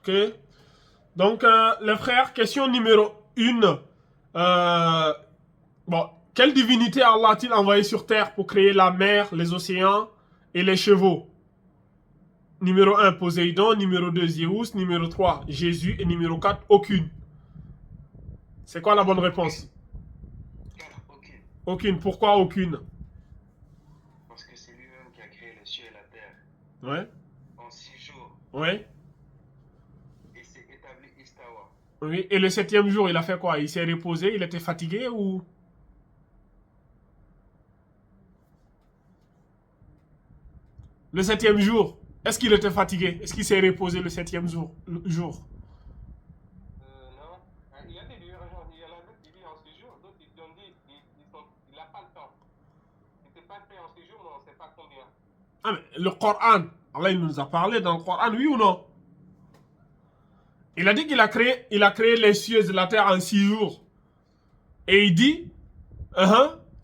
Ok. Donc, les frères, question numéro 1. Bon, quelle divinité Allah a-t-il envoyé sur terre pour créer la mer, les océans et les chevaux? Numéro 1, Poséidon. Numéro 2, Zeus. Numéro 3, Jésus. Et numéro 4, aucune. C'est quoi la bonne réponse? Aucune. Aucune. Pourquoi aucune? Parce que c'est lui-même qui a créé les cieux et la terre Ouais. en 6 jours. Ouais. Et s'est établi Istawa. Oui. Et le 7e jour, il a fait quoi? Il s'est reposé? Il était fatigué ou? Le 7e jour, est-ce qu'il était fatigué? Est-ce qu'il s'est reposé le 7e jour? Non. Il y a des gens, il y en a d'autres qui disent en 6 jours, d'autres qui ont dit il n'a pas le temps. Il n'était pas fait en 6 jours, mais on ne sait pas combien. Ah, mais le Coran, Allah il nous a parlé dans le Coran, oui ou non? Il a dit qu'il a créé les cieux et la terre en 6 jours. Et il dit,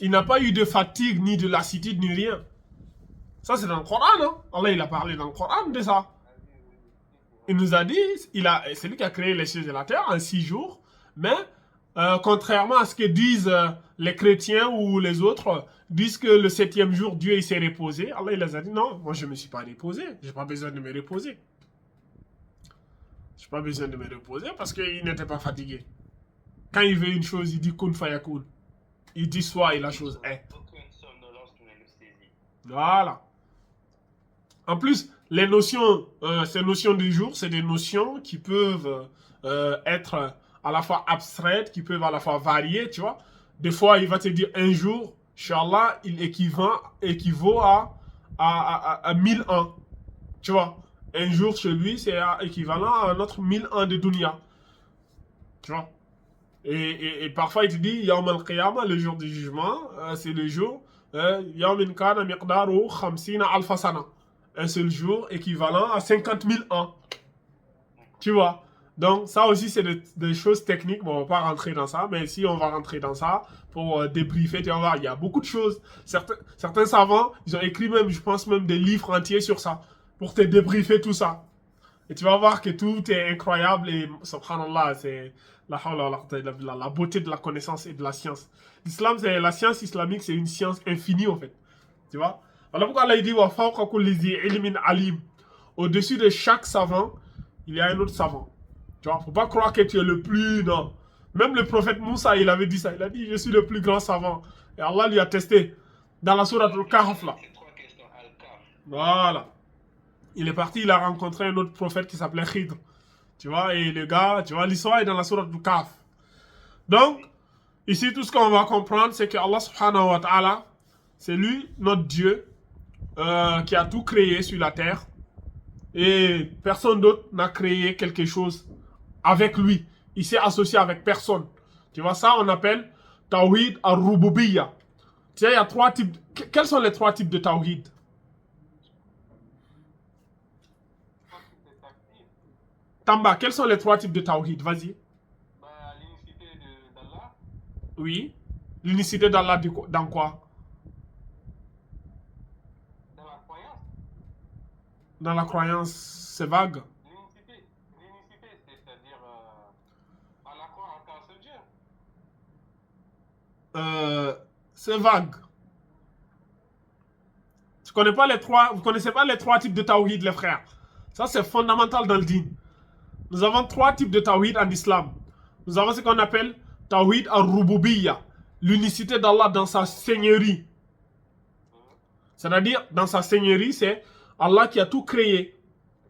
il n'a pas eu de fatigue, ni de lassitude, ni rien. Ça, c'est dans le Coran, non? Allah, il a parlé dans le Coran de ça. Il nous a dit, c'est lui qui a créé les cieux et la terre en 6 jours. Mais, contrairement à ce que disent les chrétiens ou les autres, disent que le 7e jour, Dieu il s'est reposé. Allah, il les a dit, non, moi, je ne me suis pas reposé. Je n'ai pas besoin de me reposer. Je n'ai pas besoin de me reposer parce qu'il n'était pas fatigué. Quand il veut une chose, il dit kun fayakun. Il dit soit et la chose est. Aucune somnolence ne le saisit. Voilà. En plus, ces notions du jour, c'est des notions qui peuvent être à la fois abstraites, qui peuvent à la fois varier, tu vois. Des fois, il va te dire un jour, Inch'Allah, il équivaut à 1000 ans. Tu vois. Un jour chez lui, c'est équivalent à notre 1000 ans de dunya. Tu vois. Et parfois, il te dit, Yawm al-Qiyamah, le jour du jugement, c'est le jour, Yawmin kana miqdaru khamsina alfa sana. Un seul jour équivalent à 50 000 ans. Tu vois. Donc, ça aussi, c'est des choses techniques. Bon, on va pas rentrer dans ça, mais si on va rentrer dans ça pour débriefer, tu vas voir, il y a beaucoup de choses. Certains savants, ils ont écrit même, je pense même, des livres entiers sur ça, pour te débriefer tout ça. Et tu vas voir que tout est incroyable et, subhanallah, c'est la beauté de la connaissance et de la science. L'islam, c'est la science islamique, c'est une science infinie, en fait. Tu vois. Voilà pourquoi Allah dit, wa fawqa kulli zi ilmin alim. Au-dessus de chaque savant, il y a un autre savant. Tu vois, faut pas croire que tu es le plus, non. Même le prophète Moussa, il avait dit ça. Il a dit, je suis le plus grand savant. Et Allah lui a testé. Dans la sourate Al-Kahf, là. Voilà. Il est parti, il a rencontré un autre prophète qui s'appelait Khidr. Tu vois, et le gars, tu vois, l'histoire est dans la sourate Al-Kahf. Donc, ici, tout ce qu'on va comprendre, c'est que Allah subhanahu wa ta'ala, c'est lui, notre Dieu, qui a tout créé sur la terre. Et personne d'autre n'a créé quelque chose avec lui. Il s'est associé avec personne. Tu vois, ça, on appelle Tawhid al-Rububiyya. Tu sais, il y a 3 types. Quels sont les 3 types de Tawhid? Tamba, quels sont les 3 types de Tawhid? Vas-y. L'unicité d'Allah. Oui. L'unicité d'Allah dans quoi? Dans la croyance. Dans la croyance, c'est vague. L'unicité, c'est-à-dire Allah croit en qu'un seul Dieu. C'est vague. Vous connaissez pas les 3 types de Tawhid, les frères. Ça, c'est fondamental dans le dîn. Nous avons 3 types de Tawhid en islam. Nous avons ce qu'on appelle Tawhid al-Rububiyya, l'unicité d'Allah dans sa seigneurie. C'est-à-dire, dans sa seigneurie, c'est Allah qui a tout créé.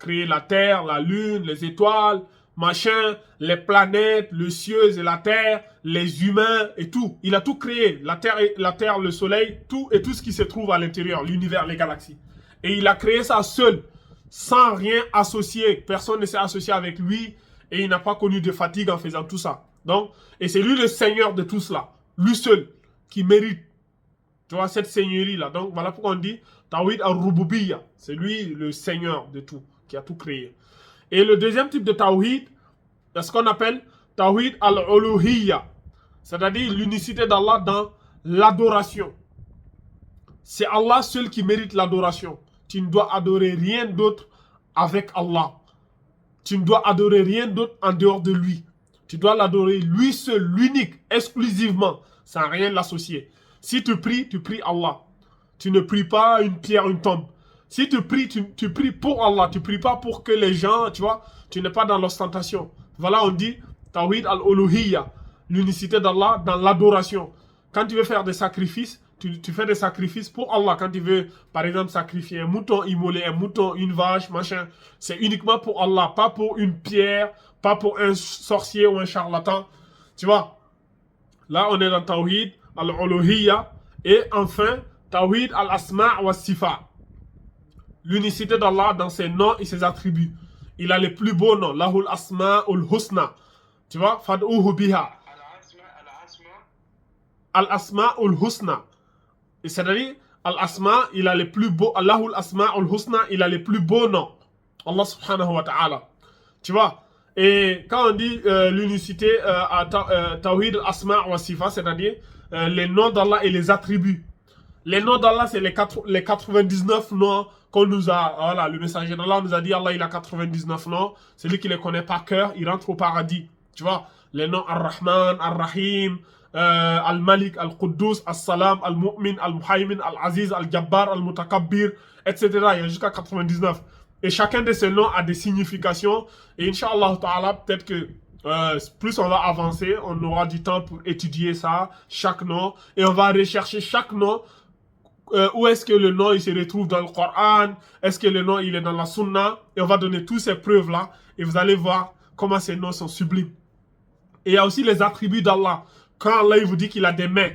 Créé la terre, la lune, les étoiles, machin, les planètes, le ciel et la terre, les humains et tout. Il a tout créé. La terre, le soleil, tout et tout ce qui se trouve à l'intérieur, l'univers, les galaxies. Et il a créé ça seul, sans rien associer. Personne ne s'est associé avec lui et il n'a pas connu de fatigue en faisant tout ça. Donc, et c'est lui le Seigneur de tout cela. Lui seul qui mérite, tu vois, cette seigneurie-là. Donc, voilà pourquoi on dit Tawhid al-Rububiyya. C'est lui le Seigneur de tout, qui a tout créé. Et le deuxième type de Tawhid, c'est ce qu'on appelle Tawhid al-Uluhiyya. C'est-à-dire l'unicité d'Allah dans l'adoration. C'est Allah seul qui mérite l'adoration. Tu ne dois adorer rien d'autre avec Allah. Tu ne dois adorer rien d'autre en dehors de lui. Tu dois l'adorer lui seul, l'unique, exclusivement, sans rien l'associer. Si tu pries Allah. Tu ne pries pas une pierre, une tombe. Si tu pries, tu pries pour Allah. Tu ne pries pas pour que les gens, tu vois, tu n'es pas dans l'ostentation. Voilà, on dit Tawhid al-Uluhiyya, l'unicité d'Allah dans l'adoration. Quand tu veux faire des sacrifices, tu fais des sacrifices pour Allah. Quand tu veux, par exemple, sacrifier un mouton, immoler un mouton, une vache, machin, c'est uniquement pour Allah, pas pour une pierre, pas pour un sorcier ou un charlatan. Tu vois, là, on est dans Tawhid al-Uluhiyya. Et enfin, Tawhid al-Asma' wa Sifa. L'unicité d'Allah dans ses noms et ses attributs. Il a les plus beaux noms. Lahul Asma'ul Husna. Tu vois, Fad'uhu biha. Al-Asma'ul Husna. Et c'est-à-dire, Al-Asma, il a les plus beaux. Allahul Asma'ul Husna, il a les plus beaux noms. Allah subhanahu wa ta'ala. Tu vois. Et quand on dit l'unicité à Tawhid al-Asma' wa Sifa, c'est-à-dire les noms d'Allah et les attributs. Les noms d'Allah, c'est les 99 noms qu'on nous a... Voilà, le messager d'Allah nous a dit, Allah, il a 99 noms. C'est lui qui les connaît par cœur, il rentre au paradis. Tu vois, les noms Ar-Rahman, Ar-Rahim, Al-Malik, Al-Quddus, Al-Salam, Al-Mu'min, Al-Muhaymin, Al-Aziz, Al-Jabbar, Al-Mutakabbir, etc. Il y a jusqu'à 99. Et chacun de ces noms a des significations. Et Inch'Allah Ta'ala, peut-être que plus on va avancer, on aura du temps pour étudier ça, chaque nom. Et on va rechercher chaque nom. Où est-ce que le nom il se retrouve dans le Coran? Est-ce que le nom il est dans la Sunna? Et on va donner toutes ces preuves-là. Et vous allez voir comment ces noms sont sublimes. Et il y a aussi les attributs d'Allah. Quand Allah il vous dit qu'il a des mains,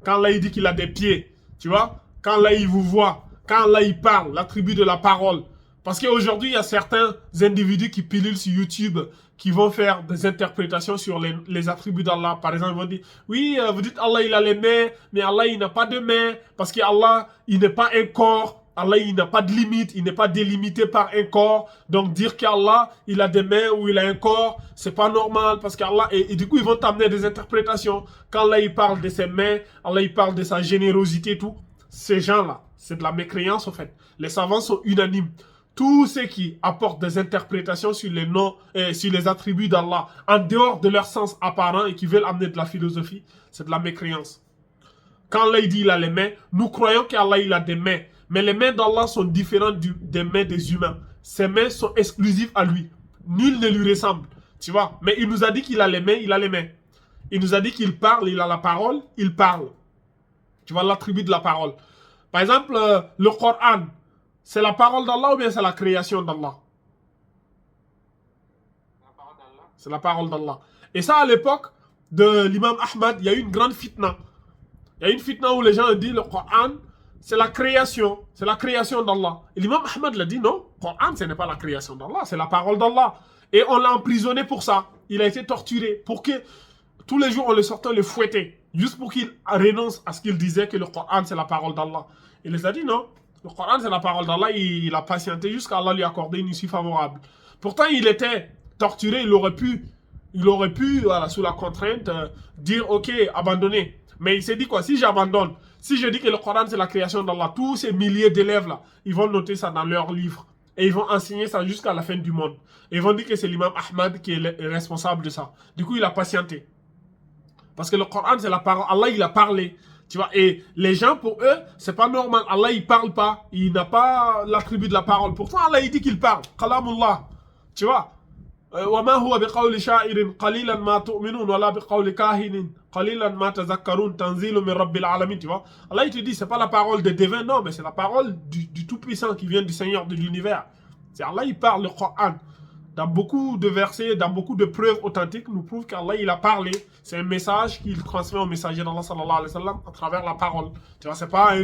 quand Allah il dit qu'il a des pieds, tu vois, quand Allah il vous voit, quand Allah il parle, l'attribut de la parole. Parce qu'aujourd'hui, il y a certains individus qui pilulent sur YouTube, qui vont faire des interprétations sur les attributs d'Allah. Par exemple, ils vont dire, oui, vous dites Allah il a les mains, mais Allah il n'a pas de mains, parce qu'Allah il n'est pas un corps, Allah il n'a pas de limite, il n'est pas délimité par un corps. Donc dire qu'Allah il a des mains ou il a un corps, c'est pas normal, parce qu'Allah, et du coup ils vont t'amener des interprétations. Quand Allah il parle de ses mains, Allah il parle de sa générosité et tout. Ces gens-là, c'est de la mécréance en fait. Les savants sont unanimes. Tous ceux qui apportent des interprétations sur les noms et sur les attributs d'Allah en dehors de leur sens apparent et qui veulent amener de la philosophie, c'est de la mécréance. Quand Allah dit il a les mains, nous croyons qu'Allah il a des mains. Mais les mains d'Allah sont différentes des mains des humains. Ses mains sont exclusives à lui. Nul ne lui ressemble. Tu vois. Mais il nous a dit qu'il a les mains, il a les mains. Il nous a dit qu'il parle, il a la parole, il parle. Tu vois l'attribut de la parole. Par exemple, le Coran. C'est la parole d'Allah ou bien c'est la création d'Allah? C'est la parole d'Allah. Et ça, à l'époque de l'imam Ahmad, il y a eu une grande fitna. Il y a une fitna où les gens ont dit le Coran, c'est la création. C'est la création d'Allah. Et l'imam Ahmad l'a dit non, le Coran, ce n'est pas la création d'Allah, c'est la parole d'Allah. Et on l'a emprisonné pour ça. Il a été torturé. Pour que tous les jours, on le sortait, le fouettait. Juste pour qu'il renonce à ce qu'il disait que le Coran, c'est la parole d'Allah. Il les a dit non. Le Coran, c'est la parole d'Allah. Il a patienté jusqu'à Allah lui accorder une issue favorable. Pourtant, il était torturé. Il aurait pu voilà, sous la contrainte, dire ok, abandonner. Mais il s'est dit quoi? Si j'abandonne, si je dis que le Coran, c'est la création d'Allah, tous ces milliers d'élèves là, ils vont noter ça dans leurs livres. Et ils vont enseigner ça jusqu'à la fin du monde. Et ils vont dire que c'est l'imam Ahmad qui est responsable de ça. Du coup, il a patienté. Parce que le Coran, c'est la parole. Allah, il a parlé. Tu vois, et les gens, pour eux, c'est pas normal. Allah, il parle pas. Il n'a pas l'attribut de la parole. Pourtant, Allah, il dit qu'il parle. Kalamullah. Tu vois. وما هو بقول شاعر قليلا ما تؤمنون ولا بقول كاهن قليلا ما تذكرون تنزيل من رب العالمين. Tu vois. Allah, il te dit, c'est pas la parole des devins, non, mais c'est la parole du Tout-Puissant qui vient du Seigneur de l'univers. C'est Allah, il parle le Coran. Dans beaucoup de versets, dans beaucoup de preuves authentiques, nous prouvent qu'Allah, il a parlé. C'est un message qu'il transmet au messager d'Allah sallallahu alayhi wa sallam à travers la parole. Tu vois,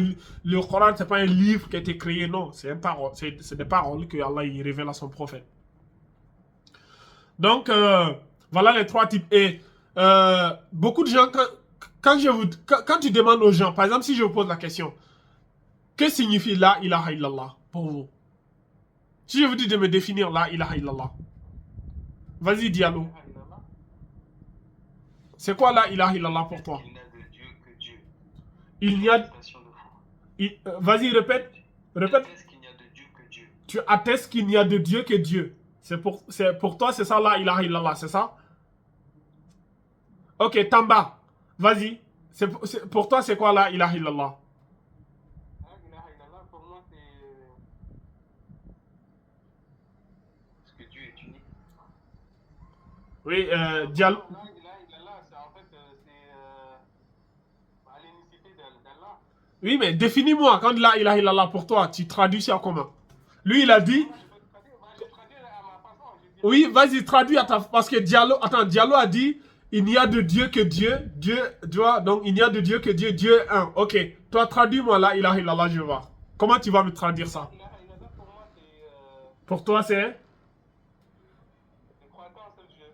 le Coran, c'est pas un livre qui a été créé, non. C'est des paroles que Allah il révèle à son prophète. Donc, voilà les trois types. Et beaucoup de gens, quand tu demandes aux gens, par exemple, si je vous pose la question, que signifie la ilaha illallah pour vous? Si je vous dis de me définir la ilaha illallah, vas-y, Diallo. C'est quoi la ilaha illallah pour toi? Il n'y a de Dieu que Dieu. Il n'y a... Vas-y, répète. Répète. Qu'il n'y a de Dieu que Dieu. Tu attestes qu'il n'y a de Dieu que Dieu. pour toi, c'est ça, la ilaha illallah, c'est ça? Ok, Tamba, vas-y. Pour toi, c'est quoi la ilaha illallah? La ilaha illallah, pour moi, c'est parce que Dieu est unique. Oui, Diallo. La ilaha illallah, c'est en fait c'est l'unicité d'Allah. Oui, mais définis-moi, quand la ilaha illallah pour toi, tu traduis ça comment? Lui, il a dit. Moi, je peux traduire, moi, je traduis à ma façon. Je dirais Oui, vas-y, traduis parce que Diallo a dit, il n'y a de Dieu que Dieu, tu vois, donc il n'y a de Dieu que Dieu, Dieu est un. Ok, toi, traduis-moi la ilaha illallah, je vais voir. Comment tu vas me traduire ça? la ilaha illallah, pour moi, c'est Pour toi, c'est, je crois qu'un seul Dieu.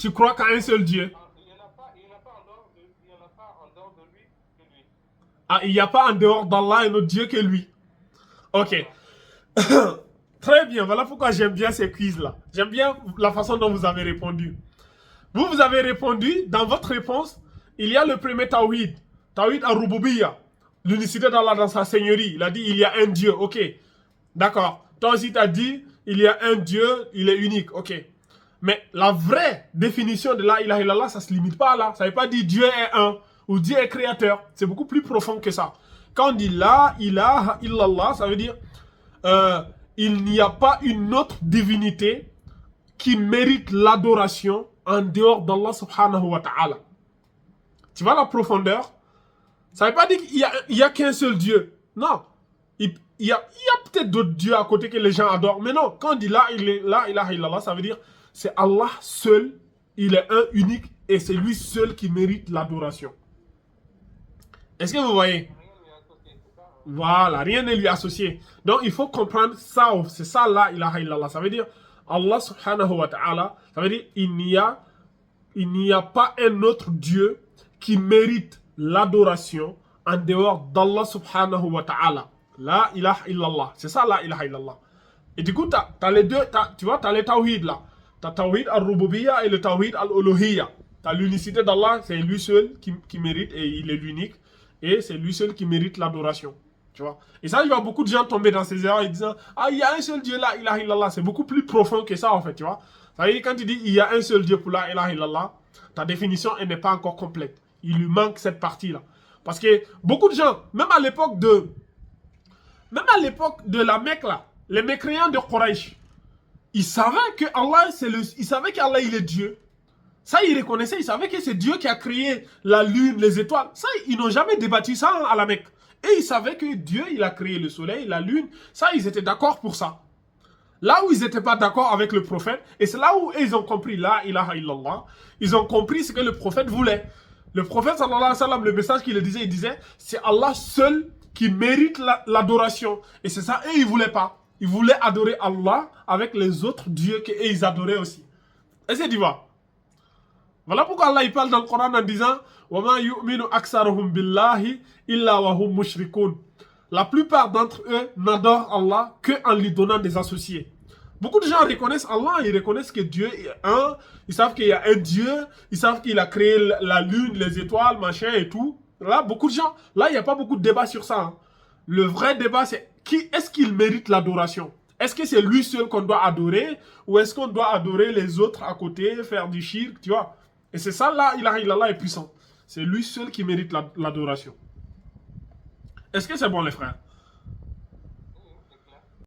tu crois qu'à un seul Dieu. Il n'y en a pas, il y en a pas en dehors de, il y en a pas en dehors de lui que lui. Ah, il n'y a pas en dehors d'Allah un autre Dieu que lui. Ok. Très bien, voilà pourquoi j'aime bien ces quiz-là. J'aime bien la façon dont vous avez répondu. Vous avez répondu, dans votre réponse, il y a le premier Tawhid. Tawhid al-Rububiyya. L'unicité d'Allah dans sa seigneurie. Il a dit, il y a un Dieu. Ok. D'accord. Toi aussi, tu as dit, il y a un Dieu, il est unique. Ok. Mais la vraie définition de la ilaha illallah, ça ne se limite pas à là. Ça ne veut pas dire Dieu est un ou Dieu est créateur. C'est beaucoup plus profond que ça. Quand on dit la ilaha illallah, ça veut dire il n'y a pas une autre divinité qui mérite l'adoration en dehors d'Allah subhanahu wa ta'ala. Tu vois la profondeur? Ça ne veut pas dire qu'il y a qu'un seul Dieu. Non. Il y a peut-être d'autres dieux à côté que les gens adorent. Mais non, quand on dit la ilaha illallah, ça veut dire c'est Allah seul, il est un unique et c'est lui seul qui mérite l'adoration. Est-ce que vous voyez? Rien ne lui est associé, c'est ça. Voilà, rien n'est lui associé. Donc il faut comprendre ça, c'est ça la ilaha illallah. Ça veut dire Allah subhanahu wa ta'ala, ça veut dire il n'y a pas un autre Dieu qui mérite l'adoration en dehors d'Allah subhanahu wa ta'ala. La ilaha illallah. C'est ça la ilaha illallah. Et du coup, t'as les deux, tu vois, t'as les tawhid là. T'as tawhid al-rububiyya et le tawhid al-uluhiyya. T'as l'unicité d'Allah, c'est lui seul qui mérite et il est l'unique. Et c'est lui seul qui mérite l'adoration. Tu vois. Et ça, il y a beaucoup de gens tomber dans ces erreurs et disant, ah, il y a un seul Dieu là, ilaha illallah. C'est beaucoup plus profond que ça en fait, tu vois. Ça veut dire, quand tu dis, il y a un seul Dieu pour la ilaha illallah, ta définition, elle n'est pas encore complète. Il lui manque cette partie-là. Parce que beaucoup de gens, même à l'époque de la Mecque là, les mécréants de Quraysh, ils savaient que qu'Allah il est Dieu. Ça, ils reconnaissaient, ils savaient que c'est Dieu qui a créé la lune, les étoiles. Ça, ils n'ont jamais débattu ça à la Mecque. Et ils savaient que Dieu, il a créé le soleil, la lune. Ça, ils étaient d'accord pour ça. Là où ils n'étaient pas d'accord avec le prophète, et c'est là où ils ont compris la ilaha illallah, ils ont compris ce que le prophète voulait. Le prophète, sallallahu alayhi wa sallam, le message qu'il disait, c'est Allah seul qui mérite l'adoration. Et c'est ça, eux, ils ne voulaient pas. Ils voulaient adorer Allah avec les autres dieux qu'ils adoraient aussi. Est-ce que tu vois? Voilà pourquoi Allah il parle dans le Coran en disant وَمَا يُؤْمِنُ أَكْثَرُهُمْ بِاللَّهِ إِلَّا وَهُمْ مُشْرِكُونَ. La plupart d'entre eux n'adorent Allah qu'en lui donnant des associés. Beaucoup de gens reconnaissent Allah, ils reconnaissent que Dieu est un, ils savent qu'il y a un Dieu, ils savent qu'il a créé la lune, les étoiles, machin et tout. Là, beaucoup de gens, là, il n'y a pas beaucoup de débat sur ça. Hein. Le vrai débat, c'est est-ce qu'il mérite l'adoration? Est-ce que c'est lui seul qu'on doit adorer ou est-ce qu'on doit adorer les autres à côté, faire du shirk, tu vois? Et c'est ça, là, ilaha illallah est puissant. C'est lui seul qui mérite l'adoration. Est-ce que c'est bon, les frères?